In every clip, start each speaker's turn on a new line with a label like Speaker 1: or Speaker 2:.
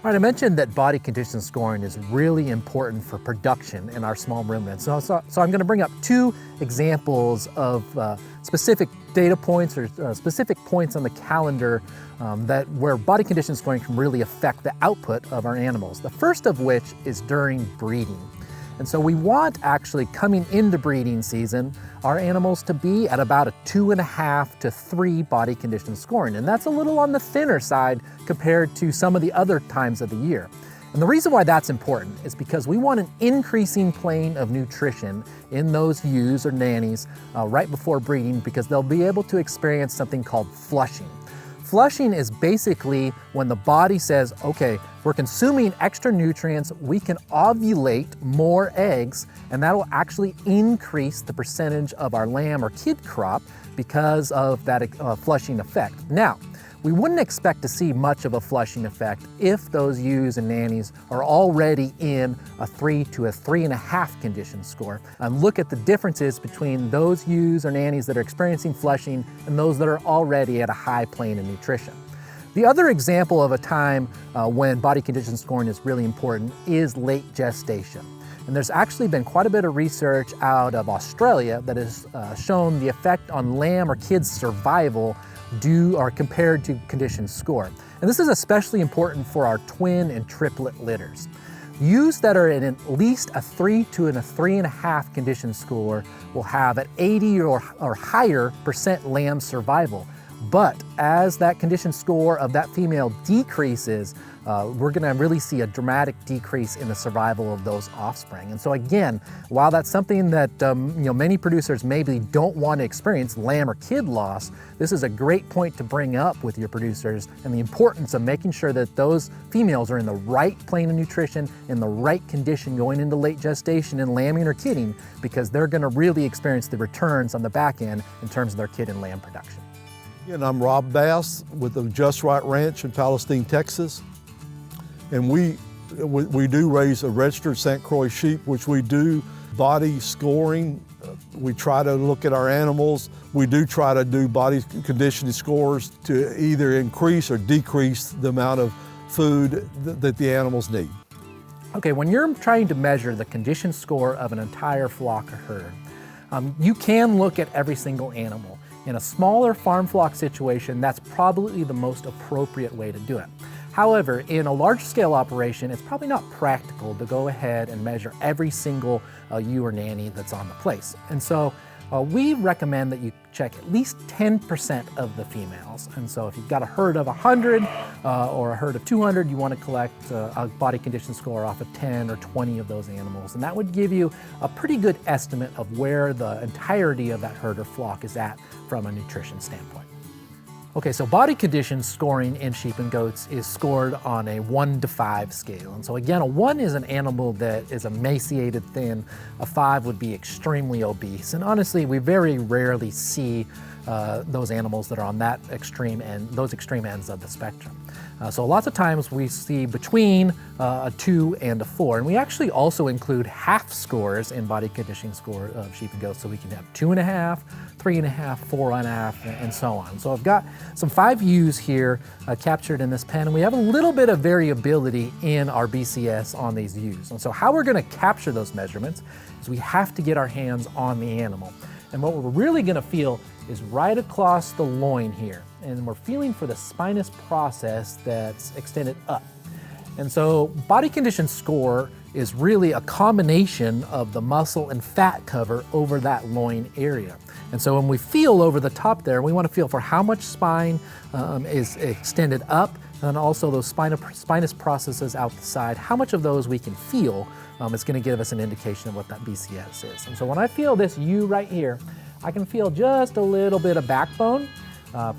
Speaker 1: All right, I mentioned that body condition scoring is really important for production in our small ruminants. So I'm going to bring up two examples of specific data points or specific points on the calendar where body condition scoring can really affect the output of our animals. The first of which is during breeding. And so we want actually coming into breeding season, our animals to be at about a 2.5 to 3 body condition scoring. And that's a little on the thinner side compared to some of the other times of the year. And the reason why that's important is because we want an increasing plane of nutrition in those ewes or nannies right before breeding, because they'll be able to experience something called flushing. Flushing is basically when the body says, okay, we're consuming extra nutrients, we can ovulate more eggs, and that'll actually increase the percentage of our lamb or kid crop because of that flushing effect. Now, we wouldn't expect to see much of a flushing effect if those ewes and nannies are already in a 3 to a 3.5 condition score. Look at the differences between those ewes or nannies that are experiencing flushing and those that are already at a high plane of nutrition. The other example of a time when body condition scoring is really important is late gestation. And there's actually been quite a bit of research out of Australia that has shown the effect on lamb or kids' survival compared to condition score. And this is especially important for our twin and triplet litters. Ewes that are in at least a 3 to a 3.5 condition score will have an 80 or higher % lamb survival. But as that condition score of that female decreases, we're going to really see a dramatic decrease in the survival of those offspring. And so again, while that's something that many producers maybe don't want to experience, lamb or kid loss, this is a great point to bring up with your producers, and the importance of making sure that those females are in the right plane of nutrition, in the right condition going into late gestation and lambing or kidding, because they're going to really experience the returns on the back end in terms of their kid and lamb production.
Speaker 2: And I'm Rob Bass with the Just Right Ranch in Palestine, Texas. And we do raise a registered St. Croix sheep, which we do body scoring. We try to look at our animals. We do try to do body conditioning scores to either increase or decrease the amount of food that the animals need.
Speaker 1: Okay, when you're trying to measure the condition score of an entire flock or herd, you can look at every single animal. In a smaller farm flock situation, that's probably the most appropriate way to do it. However, in a large-scale operation, it's probably not practical to go ahead and measure every single ewe or nanny that's on the place. And so we recommend that you check at least 10% of the females. And so if you've got a herd of 100 or a herd of 200, you want to collect a body condition score off of 10 or 20 of those animals. And that would give you a pretty good estimate of where the entirety of that herd or flock is at from a nutrition standpoint. Okay, so body condition scoring in sheep and goats is scored on a 1 to 5 scale. And so again, a 1 is an animal that is emaciated, thin. A 5 would be extremely obese. And honestly, we very rarely see those animals that are on that extreme end, those extreme ends of the spectrum. So lots of times we see between a 2 and a 4. And we actually also include half scores in body conditioning score of sheep and goats. So we can have 2.5, 3.5, 4.5, and so on. So I've got some 5 ewes here captured in this pen, and we have a little bit of variability in our BCS on these ewes. And so how we're going to capture those measurements is we have to get our hands on the animal. And what we're really going to feel is right across the loin here. And we're feeling for the spinous process that's extended up. And so body condition score is really a combination of the muscle and fat cover over that loin area. And so when we feel over the top there, we want to feel for how much spine is extended up, and also those spinous processes out the side, how much of those we can feel is going to give us an indication of what that BCS is. And so when I feel this ewe right here, I can feel just a little bit of backbone.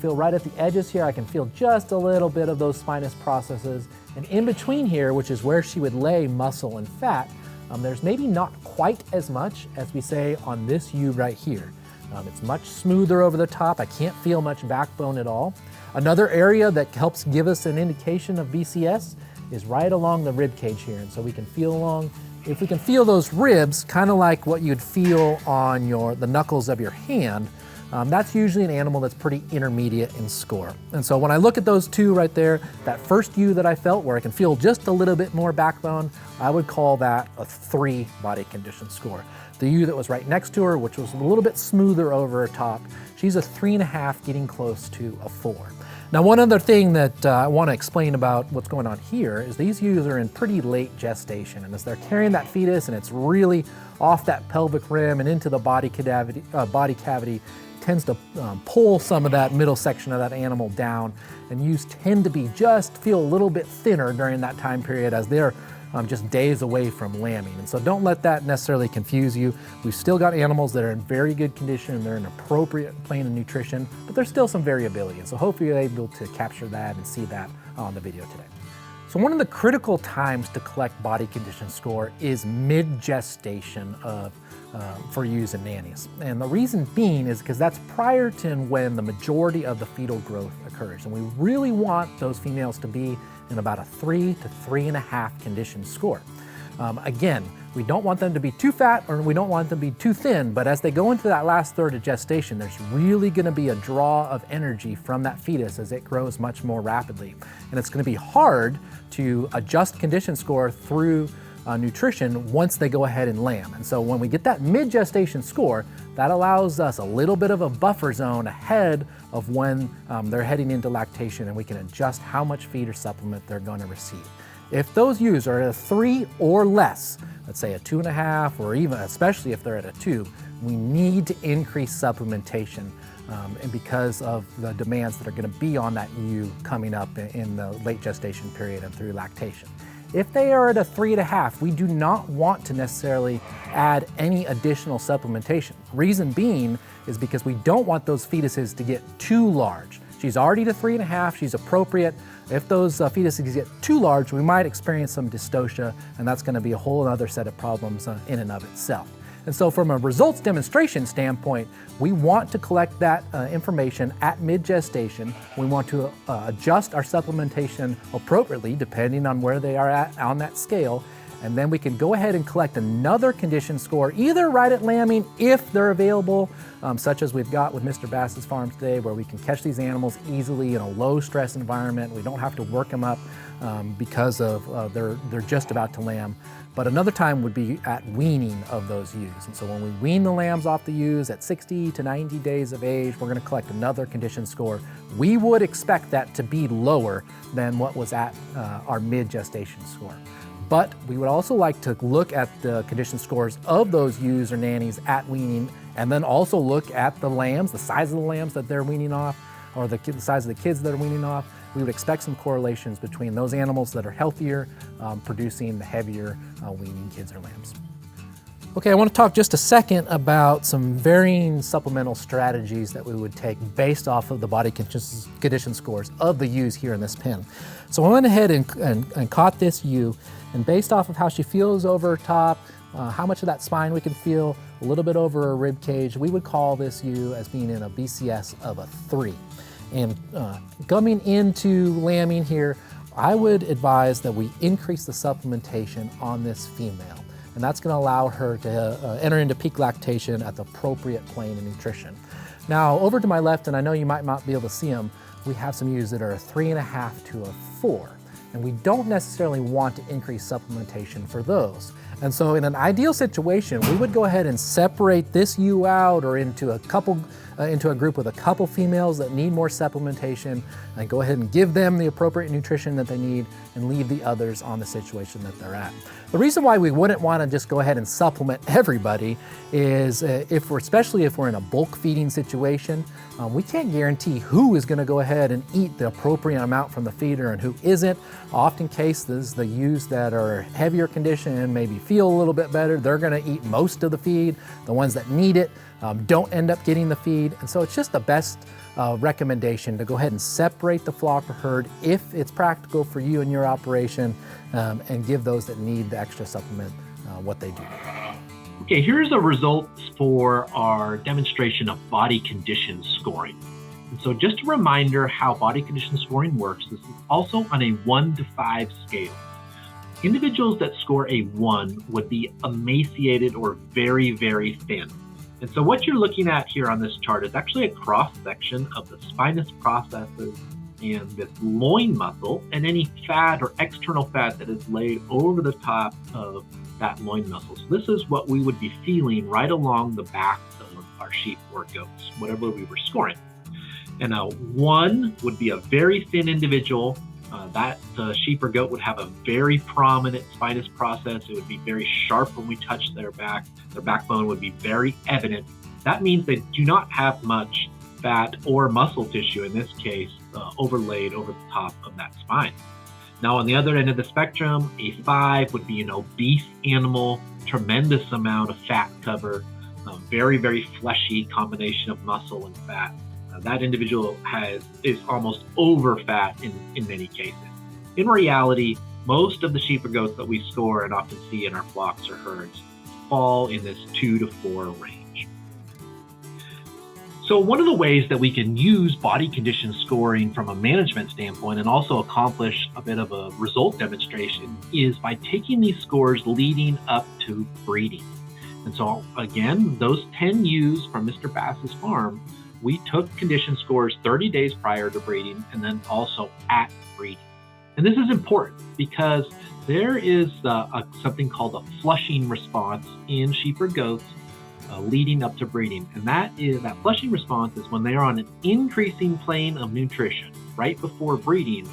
Speaker 1: Feel right at the edges here, I can feel just a little bit of those spinous processes. And in between here, which is where she would lay muscle and fat, there's maybe not quite as much as we say on this ewe right here. It's much smoother over the top. I can't feel much backbone at all. Another area that helps give us an indication of BCS is right along the rib cage here. And so we can feel along, if we can feel those ribs, kind of like what you'd feel on the knuckles of your hand, that's usually an animal that's pretty intermediate in score. And so when I look at those two right there, that first ewe that I felt where I can feel just a little bit more backbone, I would call that a 3 body condition score. The ewe that was right next to her, which was a little bit smoother over her top, she's a 3.5, getting close to a 4. Now, one other thing that I want to explain about what's going on here is these ewes are in pretty late gestation, and as they're carrying that fetus and it's really off that pelvic rim and into the body cavity, tends to pull some of that middle section of that animal down, and ewes tend to feel a little bit thinner during that time period as they're just days away from lambing. And so don't let that necessarily confuse you. We've still got animals that are in very good condition, they're in appropriate plane of nutrition, but there's still some variability. And so hopefully you're able to capture that and see that on the video today. So one of the critical times to collect body condition score is mid-gestation for ewes and nannies. And the reason being is because that's prior to when the majority of the fetal growth occurs. And we really want those females to be in about a 3 to 3.5 condition score. Again, we don't want them to be too fat or we don't want them to be too thin, but as they go into that last third of gestation, there's really gonna be a draw of energy from that fetus as it grows much more rapidly. And it's gonna be hard to adjust condition score through nutrition once they go ahead and lamb. And so when we get that mid-gestation score, that allows us a little bit of a buffer zone ahead of when they're heading into lactation, and we can adjust how much feed or supplement they're going to receive. If those ewes are at a 3 or less, let's say a 2.5, or even especially if they're at a 2, we need to increase supplementation and because of the demands that are going to be on that ewe coming up in the late gestation period and through lactation. If they are at a 3.5, we do not want to necessarily add any additional supplementation. Reason being is because we don't want those fetuses to get too large. She's already to 3.5, she's appropriate. If those fetuses get too large, we might experience some dystocia, and that's gonna be a whole other set of problems in and of itself. And so from a results demonstration standpoint, we want to collect that information at mid-gestation. We want to adjust our supplementation appropriately depending on where they are at on that scale. And then we can go ahead and collect another condition score, either right at lambing if they're available, such as we've got with Mr. Bass's farm today, where we can catch these animals easily in a low stress environment. We don't have to work them up because of they're just about to lamb. But another time would be at weaning of those ewes. And so when we wean the lambs off the ewes at 60 to 90 days of age, we're gonna collect another condition score. We would expect that to be lower than what was at our mid-gestation score. But we would also like to look at the condition scores of those ewes or nannies at weaning, and then also look at the lambs, the size of the lambs that they're weaning off, or the size of the kids that are weaning off. We would expect some correlations between those animals that are healthier, producing the heavier weaning kids or lambs. Okay, I want to talk just a second about some varying supplemental strategies that we would take based off of the body condition scores of the ewes here in this pen. So I went ahead and caught this ewe, and based off of how she feels over top, how much of that spine we can feel, a little bit over her rib cage, we would call this ewe as being in a BCS of a 3. And coming into lambing here, I would advise that we increase the supplementation on this female. And that's gonna allow her to enter into peak lactation at the appropriate plane of nutrition. Now, over to my left, and I know you might not be able to see them, we have some ewes that are a 3.5 to a 4. And we don't necessarily want to increase supplementation for those. And so in an ideal situation, we would go ahead and separate this ewe out or into a group with a couple females that need more supplementation, and go ahead and give them the appropriate nutrition that they need and leave the others on the situation that they're at. The reason why we wouldn't want to just go ahead and supplement everybody is especially if we're in a bulk feeding situation, we can't guarantee who is going to go ahead and eat the appropriate amount from the feeder and who isn't. Often cases, the ewes that are heavier condition and maybe feel a little bit better, they're going to eat most of the feed. The ones that need it don't end up getting the feed. And so it's just the best recommendation to go ahead and separate the flock or herd if it's practical for you and your operation, and give those that need the extra supplement what they do.
Speaker 3: Okay, here's the results for our demonstration of body condition scoring. And so just a reminder how body condition scoring works. This is also on a 1 to 5 scale. Individuals that score a 1 would be emaciated or very, very thin. And so what you're looking at here on this chart is actually a cross-section of the spinous processes and this loin muscle and any fat or external fat that is laid over the top of that loin muscle. So this is what we would be feeling right along the back of our sheep or goats, whatever we were scoring. And one would be a very thin individual. That sheep or goat would have a very prominent spinous process. It would be very sharp when we touch their back. Their backbone would be very evident. That means they do not have much fat or muscle tissue, in this case, overlaid over the top of that spine. Now, on the other end of the spectrum, a 5 would be an obese animal, tremendous amount of fat cover, a very, very fleshy combination of muscle and fat. That individual is almost over fat in many cases. In reality, most of the sheep or goats that we score and often see in our flocks or herds fall in this 2 to 4 range. So one of the ways that we can use body condition scoring from a management standpoint and also accomplish a bit of a result demonstration is by taking these scores leading up to breeding. And so again, those 10 ewes from Mr. Bass's farm, we took condition scores 30 days prior to breeding and then also at breeding. And this is important because there is something called a flushing response in sheep or goats leading up to breeding. And that flushing response is when they are on an increasing plane of nutrition right before breeding.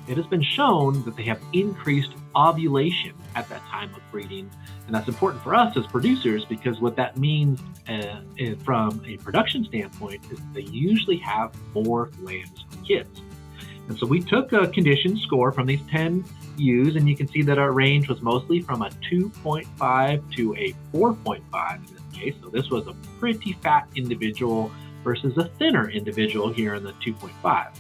Speaker 3: It has been shown that they have increased ovulation at that time of breeding. And that's important for us as producers because what that means from a production standpoint is they usually have more lambs and kids. And so we took a condition score from these 10 ewes, and you can see that our range was mostly from a 2.5 to a 4.5 in this case. So this was a pretty fat individual versus a thinner individual here in the 2.5.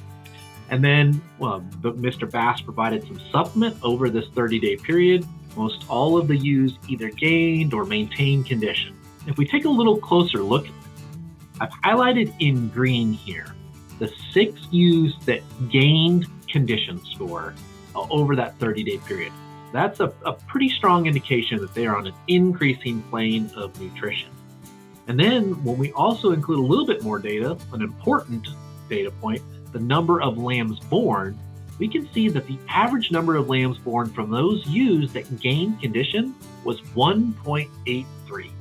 Speaker 3: And then Mr. Bass provided some supplement over this 30-day period. Most all of the ewes either gained or maintained condition. If we take a little closer look, I've highlighted in green here the 6 ewes that gained condition score over that 30-day period. That's a pretty strong indication that they are on an increasing plane of nutrition. And then when we also include a little bit more data, an important data point, the number of lambs born, we can see that the average number of lambs born from those ewes that gained condition was 1.83.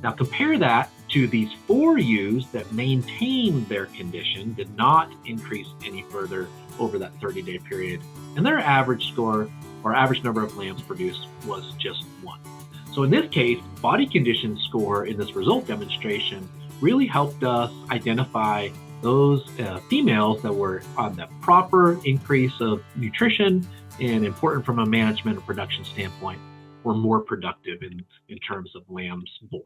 Speaker 3: Now compare that to these 4 ewes that maintained their condition, did not increase any further over that 30-day period, and their average score or average number of lambs produced was just 1. So in this case, body condition score in this result demonstration really helped us identify those females that were on the proper increase of nutrition and important from a management and production standpoint were more productive in terms of lambs born.